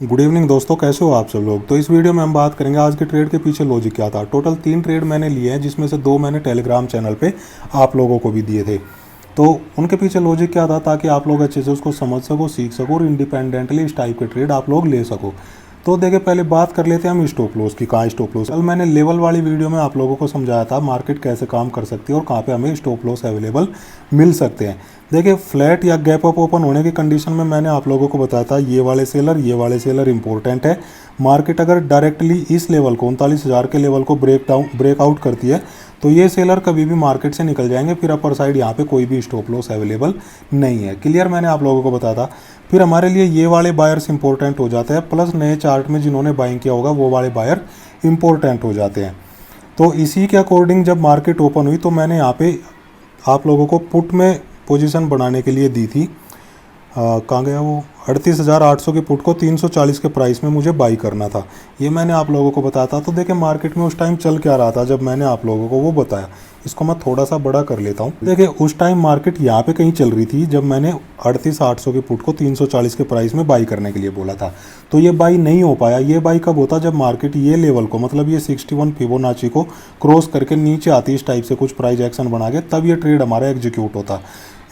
Good evening दोस्तों, कैसे हो आप सब लोग। तो इस वीडियो में हम बात करेंगे आज के ट्रेड के पीछे लॉजिक क्या था। टोटल 3 ट्रेड मैंने लिए हैं, जिसमें से 2 मैंने टेलीग्राम चैनल पे आप लोगों को भी दिए थे। तो उनके पीछे लॉजिक क्या था, ताकि आप लोग अच्छे से उसको समझ सको, सीख सको और इंडिपेंडेंटली इस टाइप के ट्रेड आप लोग ले सको। तो देखिए, पहले बात कर लेते हैं हम स्टॉप लॉस की। कहाँ स्टॉप लॉस, कल मैंने लेवल वाली वीडियो में आप लोगों को समझाया था मार्केट कैसे काम कर सकती है और कहाँ पे हमें स्टॉप लॉस अवेलेबल मिल सकते हैं। देखिए, फ्लैट या गैप अप ओपन होने की कंडीशन में मैंने आप लोगों को बताया था ये वाले सेलर इंपॉर्टेंट है। मार्केट अगर डायरेक्टली इस लेवल को 39,000 के लेवल को ब्रेकआउट करती है तो ये सेलर कभी भी मार्केट से निकल जाएंगे। फिर अपर साइड यहाँ पे कोई भी स्टॉप लॉस अवेलेबल नहीं है। क्लियर, मैंने आप लोगों को बताया था। फिर हमारे लिए ये वाले बायर्स इंपॉर्टेंट हो जाते हैं, प्लस नए चार्ट में जिन्होंने बाइंग किया होगा वो वाले बायर इंपॉर्टेंट हो जाते हैं। तो इसी के अकॉर्डिंग जब मार्केट ओपन हुई तो मैंने यहाँ पे आप लोगों को पुट में पोजीशन बनाने के लिए दी थी। कहाँ गया वो, 38,800 के पुट को 340 के प्राइस में मुझे बाई करना था। ये मैंने आप लोगों को बताया था। तो देखिए, मार्केट में उस टाइम चल क्या रहा था जब मैंने आप लोगों को वो बताया। इसको मैं थोड़ा सा बड़ा कर लेता हूँ। देखिए, उस टाइम मार्केट यहाँ पे कहीं चल रही थी जब मैंने 38,800 के पुट को 340 के प्राइस में बाई करने के लिए बोला था। तो ये बाई नहीं हो पाया। ये बाई कब होता, जब मार्केट ये लेवल को, मतलब ये 61 फिबोनाची को क्रॉस करके नीचे आती इस टाइप से कुछ प्राइस एक्शन बना के, तब ये ट्रेड हमारा एग्जीक्यूट होता।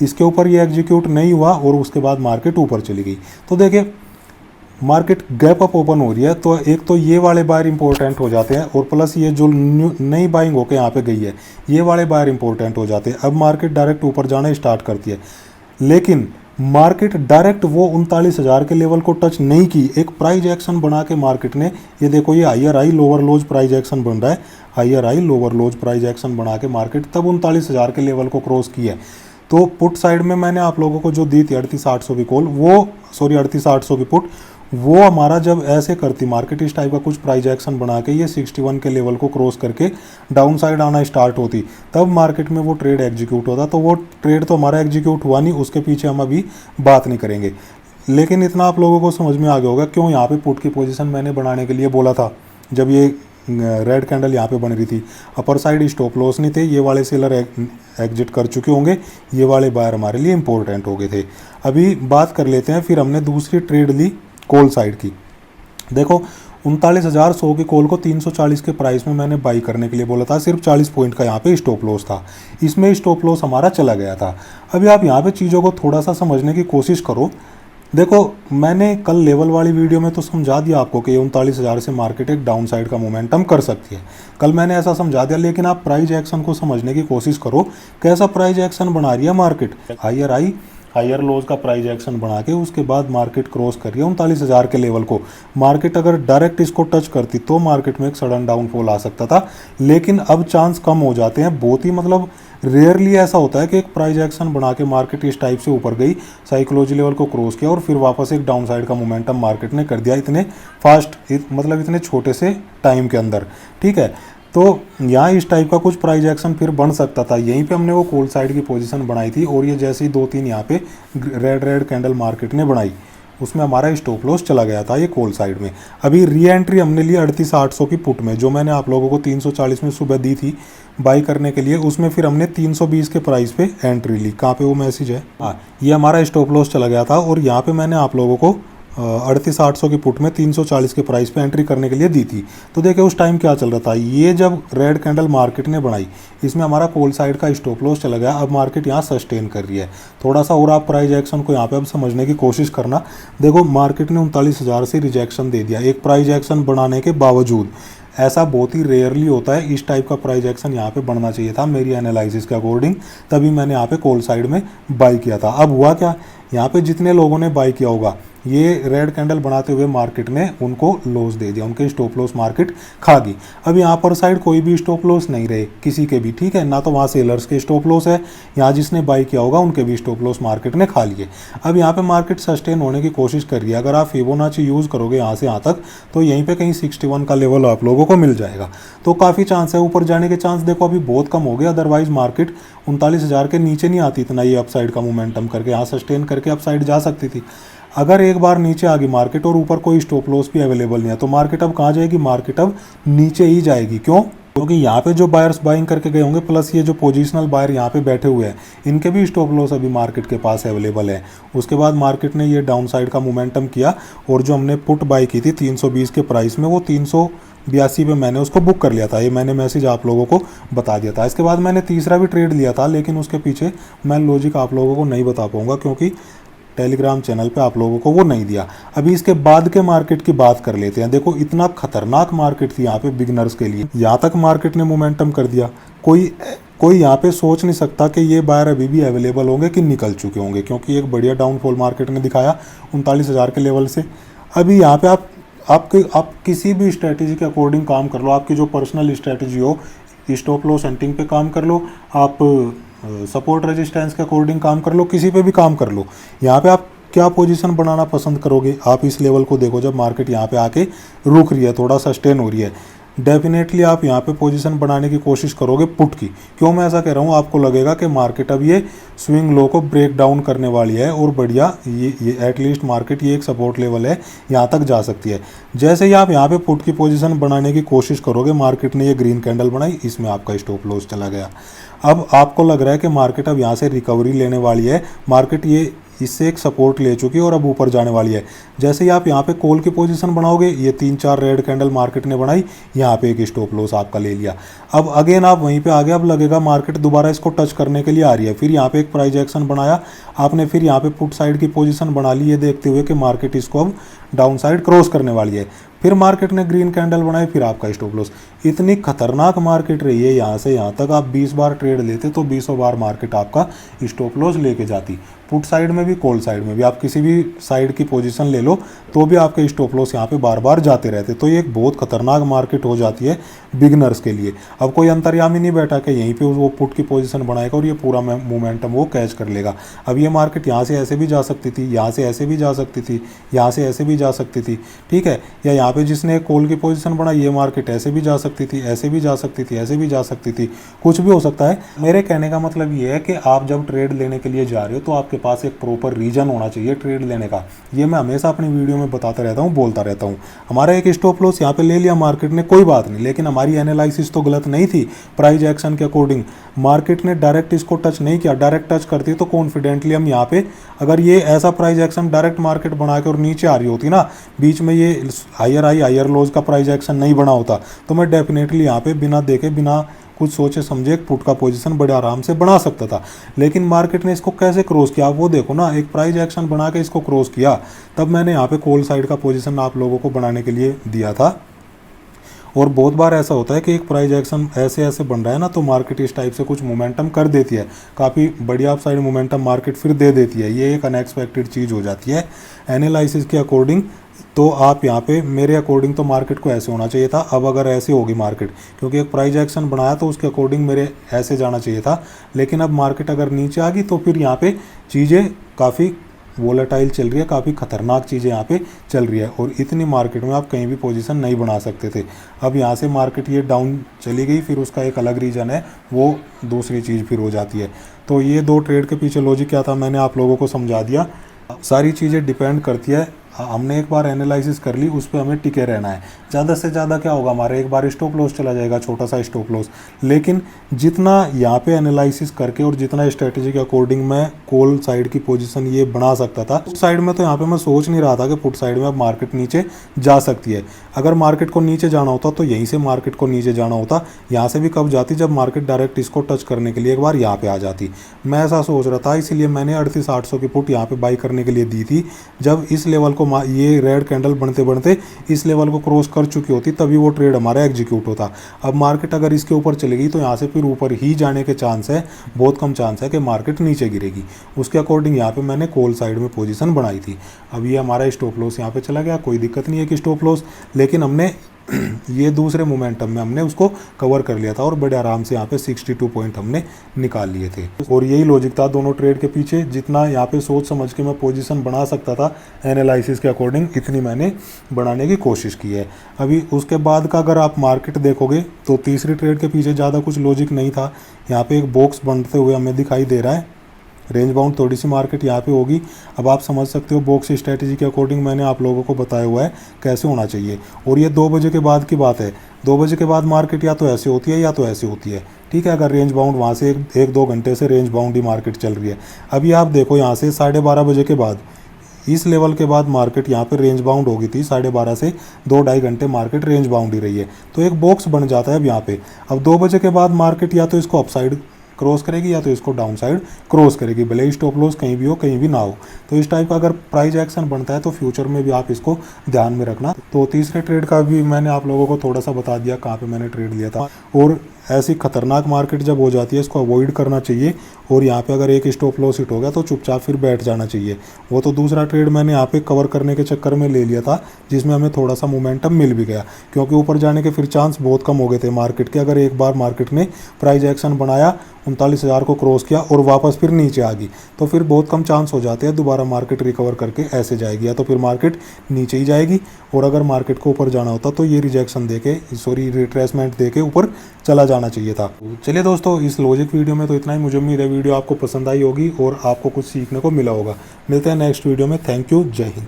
इसके ऊपर ये एग्जीक्यूट नहीं हुआ और उसके बाद मार्केट ऊपर चली गई। तो देखिए, मार्केट गैप अप ओपन हो रही है तो एक तो ये वाले बायर इंपॉर्टेंट हो जाते हैं, और प्लस ये जो नई बाइंग होकर यहाँ पे गई है ये वाले बायर इंपॉर्टेंट हो जाते हैं। अब मार्केट डायरेक्ट ऊपर जाना स्टार्ट करती है, लेकिन मार्केट डायरेक्ट वो 39,000 के लेवल को टच नहीं की। एक प्राइस एक्शन बना के मार्केट ने, ये देखो, ये higher high lower lows price action बन रहा है। Higher high lower lows price action बना के मार्केट तब 39,000 के लेवल को क्रॉस की है। तो पुट साइड में मैंने आप लोगों को जो दी थी 38,800 की कॉल, वो 38,800 की पुट, वो हमारा जब ऐसे करती मार्केट इस टाइप का कुछ प्राइस एक्शन बना के ये 61 के लेवल को क्रॉस करके डाउन साइड आना स्टार्ट होती, तब मार्केट में वो ट्रेड एग्जीक्यूट होता। तो वो ट्रेड तो हमारा एग्जीक्यूट हुआ नहीं, उसके पीछे हम अभी बात नहीं करेंगे। लेकिन इतना आप लोगों को समझ में आ गया होगा क्यों यहाँ पे पुट की पोजीशन मैंने बनाने के लिए बोला था। जब ये रेड कैंडल यहाँ पे बन रही थी, अपर साइड स्टॉप लॉस नहीं थे, ये वाले सेलर एग्जिट कर चुके होंगे, ये वाले बायर हमारे लिए इंपॉर्टेंट हो गए थे। अभी बात कर लेते हैं, फिर हमने दूसरी ट्रेड ली कॉल साइड की। देखो, 39,100 की कॉल को 340 के प्राइस में मैंने बाई करने के लिए बोला था। सिर्फ 40 पॉइंट का यहाँ पे स्टॉप लॉस था, इसमें स्टॉप लॉस हमारा चला गया था। अभी आप यहाँ पे चीज़ों को थोड़ा सा समझने की कोशिश करो। देखो, मैंने कल लेवल वाली वीडियो में तो समझा दिया आपको कि 39,000 से मार्केट एक डाउन साइड का मोमेंटम कर सकती है। कल मैंने ऐसा समझा दिया, लेकिन आप प्राइस एक्शन को समझने की कोशिश करो। कैसा प्राइस एक्शन बना रही है market, higher high higher lows का प्राइस एक्शन बना के उसके बाद मार्केट क्रॉस कर रही है 39,000 के लेवल को। मार्केट अगर डायरेक्ट इसको टच करती तो मार्केट में एक सडन डाउनफॉल आ सकता था, लेकिन अब चांस कम हो जाते हैं। बहुत ही मतलब रेयरली ऐसा होता है कि एक प्राइस एक्शन बना के मार्केट इस टाइप से ऊपर गई, साइकोलॉजी लेवल को क्रॉस किया और फिर वापस एक डाउन साइड का मोमेंटम मार्केट ने कर दिया इतने फास्ट, मतलब इतने छोटे से टाइम के अंदर। ठीक है, तो यहाँ इस टाइप का कुछ प्राइस एक्शन फिर बन सकता था। यहीं पे हमने वो कॉल साइड की पोजीशन बनाई थी, और ये जैसे ही 2-3 यहाँ पे रेड कैंडल मार्केट ने बनाई, उसमें हमारा स्टॉप लॉस चला गया था ये कॉल साइड में। अभी री एंट्री हमने ली 38,800 की पुट में, जो मैंने आप लोगों को 340 में सुबह दी थी बाई करने के लिए। उसमें फिर हमने 320 के प्राइस पे एंट्री ली। कहाँ पे वो मैसेज है, हाँ, ये हमारा स्टॉप लॉस चला गया था। और यहाँ पे मैंने आप लोगों को 38,800 की पुट में 340 के प्राइस पे एंट्री करने के लिए दी थी। तो देखिए, उस टाइम क्या चल रहा था, ये जब रेड कैंडल मार्केट ने बनाई, इसमें हमारा कॉल साइड का स्टॉप लॉस चला गया। अब मार्केट यहाँ सस्टेन कर रही है थोड़ा सा, और आप प्राइस एक्शन को यहाँ पे अब समझने की कोशिश करना। देखो, मार्केट ने 39,000 से रिजेक्शन दे दिया एक प्राइस एक्शन बनाने के बावजूद। ऐसा बहुत ही रेयरली होता है। इस टाइप का प्राइस एक्शन यहाँ पे बनना चाहिए था मेरी एनालिसिस के अकॉर्डिंग, तभी मैंने यहाँ पे कॉल साइड में बाई किया था। अब हुआ क्या, यहाँ पे जितने लोगों ने बाई किया होगा, ये रेड कैंडल बनाते हुए मार्केट ने उनको लॉस दे दिया, उनके स्टॉप लॉस मार्केट खा गई। अब यहाँ पर साइड कोई भी स्टॉप लॉस नहीं रहे किसी के भी, ठीक है ना, तो वहाँ सेलर्स के स्टॉप लॉस है, यहाँ जिसने बाई किया होगा उनके भी स्टॉप लॉस मार्केट ने खा लिए। अब यहाँ पे मार्केट सस्टेन होने की कोशिश कर रही है। अगर आप फिबोनाची यूज़ करोगे यहाँ से यहाँ तक, तो यहीं पर कहीं 61 का लेवल आप लोगों को मिल जाएगा। तो काफ़ी चांस है, ऊपर जाने के चांस देखो अभी बहुत कम हो गए। अदरवाइज मार्केट 39,000 के नीचे नहीं आती इतना, ये अपसाइड का मोमेंटम करके यहाँ सस्टेन करके अपसाइड जा सकती थी। अगर एक बार नीचे आ गई मार्केट और ऊपर कोई स्टॉप लॉस भी अवेलेबल नहीं है, तो मार्केट अब कहाँ जाएगी, मार्केट अब नीचे ही जाएगी। क्यों, क्योंकि यहाँ पे जो बायर्स बाइंग करके गए होंगे प्लस ये जो पोजिशनल बायर यहाँ पे बैठे हुए हैं, इनके भी स्टॉप लॉस अभी मार्केट के पास अवेलेबल है। उसके बाद मार्केट ने ये डाउन साइड का मोमेंटम किया और जो हमने पुट बाई की थी 320 के प्राइस में, वो 382 पे मैंने उसको बुक कर लिया था। ये मैंने मैसेज आप लोगों को बता दिया था। इसके बाद मैंने तीसरा भी ट्रेड लिया था, लेकिन उसके पीछे मैं लॉजिक आप लोगों को नहीं बता पाऊंगा क्योंकि टेलीग्राम चैनल पे आप लोगों को वो नहीं दिया। अभी इसके बाद के मार्केट की बात कर लेते हैं। देखो इतना खतरनाक मार्केट थी यहाँ पे बिगनर्स के लिए, यहाँ तक मार्केट ने मोमेंटम कर दिया। कोई यहाँ पे सोच नहीं सकता कि ये बायर अभी भी अवेलेबल होंगे कि निकल चुके होंगे, क्योंकि एक बढ़िया डाउनफॉल मार्केट ने दिखाया 39,000 के लेवल से। अभी यहाँ पे आप किसी भी स्ट्रेटेजी के अकॉर्डिंग काम कर लो, आपकी जो पर्सनल स्ट्रेटेजी हो, स्टॉप लॉस हंटिंग पे काम कर लो, आप सपोर्ट रेजिस्टेंस के अकॉर्डिंग काम कर लो, किसी पे भी काम कर लो। यहाँ पे आप क्या पोजीशन बनाना पसंद करोगे? आप इस लेवल को देखो, जब मार्केट यहाँ पे आके रुक रही है, थोड़ा सस्टेन हो रही है, डेफिनेटली आप यहाँ पे पोजीशन बनाने की कोशिश करोगे पुट की। क्यों मैं ऐसा कह रहा हूँ? आपको लगेगा कि मार्केट अब ये स्विंग लो को ब्रेक डाउन करने वाली है और बढ़िया ये एटलीस्ट मार्केट ये एक सपोर्ट लेवल है, यहाँ तक जा सकती है। जैसे ही आप यहाँ पे पुट की पोजीशन बनाने की कोशिश करोगे, मार्केट ने ये ग्रीन कैंडल बनाई, इसमें आपका स्टॉप लॉस चला गया। अब आपको लग रहा है कि मार्केट अब यहाँ से रिकवरी लेने वाली है, मार्केट ये इससे एक सपोर्ट ले चुकी है और अब ऊपर जाने वाली है। जैसे ही आप यहाँ पे कॉल की पोजीशन बनाओगे, ये 3-4 रेड कैंडल मार्केट ने बनाई, यहाँ पे एक स्टॉप लॉस आपका ले लिया। अब अगेन आप वहीं पे आगे, अब लगेगा मार्केट दोबारा इसको टच करने के लिए आ रही है, फिर यहाँ पे एक प्राइस एक्शन बनाया आपने, फिर यहाँ पे पुट साइड की पोजीशन बना ली, ये देखते हुए कि मार्केट इसको अब डाउन साइड क्रॉस करने वाली है। फिर मार्केट ने ग्रीन कैंडल बनाई, फिर आपका स्टॉप लॉस। इतनी खतरनाक मार्केट रही है, यहाँ से यहाँ तक आप 20 बार ट्रेड लेते तो 20 बार मार्केट आपका स्टॉप लॉस लेके जाती। पुट साइड में भी, कॉल साइड में भी, आप किसी भी साइड की पोजीशन ले लो तो भी आपके स्टॉप लॉस यहाँ पे बार बार जाते रहते। तो ये एक बहुत खतरनाक मार्केट हो जाती है बिगनर्स के लिए। अब कोई अंतर्यामी नहीं बैठा कि यहीं पे वो पुट की पोजीशन बनाएगा और ये पूरा मोमेंटम वो कैच कर लेगा। अब ये मार्केट यहाँ से ऐसे भी जा सकती थी, यहाँ से ऐसे भी जा सकती थी, यहाँ से ऐसे भी जा सकती थी, ठीक है, या यहाँ पे जिसने कॉल की पोजीशन बनाई, ये मार्केट ऐसे भी जा सकती थी, ऐसे भी जा सकती थी, ऐसे भी जा सकती थी, कुछ भी हो सकता है। मेरे कहने का मतलब ये है कि आप जब ट्रेड लेने के लिए जा रहे हो तो आपके पास एक प्रॉपर रीजन होना चाहिए ट्रेड लेने का। ये मैं हमेशा अपनी वीडियो में बताता रहता हूँ, बोलता रहता हूँ। हमारा एक स्टॉप लॉस यहाँ पे ले लिया मार्केट ने, कोई बात नहीं, लेकिन हमारी एनालिसिस तो गलत नहीं थी। प्राइस एक्शन के अकॉर्डिंग मार्केट ने डायरेक्ट इसको टच नहीं किया, डायरेक्ट टच करती तो कॉन्फिडेंटली हम यहाँ पे, अगर ये ऐसा प्राइस एक्शन डायरेक्ट मार्केट बना के और नीचे आ रही होती ना, बीच में ये हायर हाई हायर लोज का प्राइस एक्शन नहीं बना होता, तो मैं डेफिनेटली यहाँ पे बिना देखे, बिना कुछ सोचे समझे एक पुट का पोजीशन बड़े आराम से बना सकता था। लेकिन मार्केट ने इसको कैसे क्रॉस किया आप वो देखो ना, एक प्राइस एक्शन बना के इसको क्रॉस किया, तब मैंने यहाँ पे कॉल साइड का पोजीशन आप लोगों को बनाने के लिए दिया था। और बहुत बार ऐसा होता है कि एक प्राइस एक्शन ऐसे ऐसे बन रहा है ना, तो मार्केट इस टाइप से कुछ मोमेंटम कर देती है, काफ़ी बढ़िया अप साइड मोमेंटम मार्केट फिर दे देती है। ये एक अनएक्सपेक्टेड चीज़ हो जाती है एनालिसिस के अकॉर्डिंग। तो आप यहाँ पे, मेरे अकॉर्डिंग तो मार्केट को ऐसे होना चाहिए था। अब अगर ऐसे होगी मार्केट, क्योंकि एक प्राइस एक्शन बनाया तो उसके अकॉर्डिंग मेरे ऐसे जाना चाहिए था, लेकिन अब मार्केट अगर नीचे आ गई तो फिर यहाँ पे चीज़ें काफ़ी वोलेटाइल चल रही है, काफ़ी खतरनाक चीज़ें यहाँ पे चल रही है, और इतनी मार्केट में आप कहीं भी पोजीशन नहीं बना सकते थे। अब यहाँ से मार्केट ये डाउन चली गई, फिर उसका एक अलग रीज़न है, वो दूसरी चीज़ फिर हो जाती है। तो ये 2 ट्रेड के पीछे लॉजिक क्या था मैंने आप लोगों को समझा दिया। सारी चीज़ें डिपेंड करती है, हमने एक बार एनालिसिस कर ली, उस पर हमें टिके रहना है। ज़्यादा से ज़्यादा क्या होगा, हमारा एक बार स्टॉप लॉस चला जाएगा, छोटा सा स्टॉप लॉस। लेकिन जितना यहाँ पे एनालिसिस करके और जितना स्ट्रेटेजी के अकॉर्डिंग मैं कॉल साइड की पोजीशन ये बना सकता था, पुट साइड में तो यहाँ पे मैं सोच नहीं रहा था कि पुट साइड में अब मार्केट नीचे जा सकती है। अगर मार्केट को नीचे जाना होता तो यहीं से मार्केट को नीचे जाना होता, यहाँ से भी कब जाती, जब मार्केट डायरेक्ट इसको टच करने के लिए एक बार यहाँ पे आ जाती। मैं ऐसा सोच रहा था, इसीलिए मैंने 3800 की पुट यहाँ पे बाई करने के लिए दी थी। जब इस लेवल को ये रेड कैंडल बनते बनते इस लेवल को क्रॉस कर चुकी होती, तभी वो ट्रेड हमारा एग्जीक्यूट होता। अब मार्केट अगर इसके ऊपर चली गई तो यहाँ से फिर ऊपर ही जाने के चांस है, बहुत कम चांस है कि मार्केट नीचे गिरेगी। उसके अकॉर्डिंग यहाँ पे मैंने कॉल साइड में पोजीशन बनाई थी। अब ये हमारा स्टॉप लॉस यहाँ पे चला गया, कोई दिक्कत नहीं है कि स्टॉप लॉस, लेकिन हमने ये दूसरे मोमेंटम में हमने उसको कवर कर लिया था और बड़े आराम से यहाँ पे 62 पॉइंट हमने निकाल लिए थे। और यही लॉजिक था दोनों ट्रेड के पीछे। जितना यहाँ पे सोच समझ के मैं पोजीशन बना सकता था एनालिसिस के अकॉर्डिंग, इतनी मैंने बनाने की कोशिश की है। अभी उसके बाद का अगर आप मार्केट देखोगे तो तीसरी ट्रेड के पीछे ज़्यादा कुछ लॉजिक नहीं था। यहाँ पे एक बॉक्स बनते हुए हमें दिखाई दे रहा है, रेंज बाउंड थोड़ी सी मार्केट यहाँ पे होगी। अब आप समझ सकते हो बॉक्स स्ट्रेटजी के अकॉर्डिंग मैंने आप लोगों को बताया हुआ है कैसे होना चाहिए। और ये 2 बजे के बाद की बात है। 2 बजे के बाद मार्केट या तो ऐसे होती है या तो ऐसे होती है, ठीक है। अगर रेंज बाउंड वहाँ से एक 2 घंटे से रेंज बाउंड ही मार्केट चल रही है। अभी आप देखो यहाँ से 12:30 बजे के बाद, इस लेवल के बाद मार्केट यहाँ पे रेंज बाउंड हो गई थी। 12:30 से 2-2.5 घंटे मार्केट रेंज बाउंड ही रही है। तो एक बॉक्स बन जाता है अब यहाँ पे। अब 2 बजे के बाद मार्केट या तो इसको अपसाइड क्रॉस करेगी या तो इसको डाउन साइड क्रॉस करेगी, भले ही स्टॉप लॉस कहीं भी हो कहीं भी ना हो। तो इस टाइप का अगर प्राइस एक्शन बनता है तो फ्यूचर में भी आप इसको ध्यान में रखना। तो तीसरे ट्रेड का भी मैंने आप लोगों को थोड़ा सा बता दिया कहाँ पे मैंने ट्रेड लिया था। और ऐसी खतरनाक मार्केट जब हो जाती है इसको अवॉइड करना चाहिए। और यहाँ पे अगर एक स्टॉप लॉस हिट हो गया तो चुपचाप फिर बैठ जाना चाहिए। वो तो दूसरा ट्रेड मैंने यहाँ पे कवर करने के चक्कर में ले लिया था, जिसमें हमें थोड़ा सा मोमेंटम मिल भी गया, क्योंकि ऊपर जाने के फिर चांस बहुत कम हो गए थे मार्केट के। अगर एक बार मार्केट ने प्राइस एक्शन बनाया, 39,000 को क्रॉस किया और वापस फिर नीचे आ गई, तो फिर बहुत कम चांस हो जाते हैं दोबारा मार्केट रिकवर करके ऐसे जाएगी, या तो फिर मार्केट नीचे ही जाएगी। और अगर मार्केट को ऊपर जाना होता तो ये रिजेक्शन देके रिट्रेसमेंट देके ऊपर चला जाना चाहिए था। चलिए दोस्तों, इस लॉजिक वीडियो में तो इतना ही। मुझे उम्मीद है वीडियो आपको पसंद आई होगी और आपको कुछ सीखने को मिला होगा। मिलते हैं नेक्स्ट वीडियो में। थैंक यू, जय हिंद।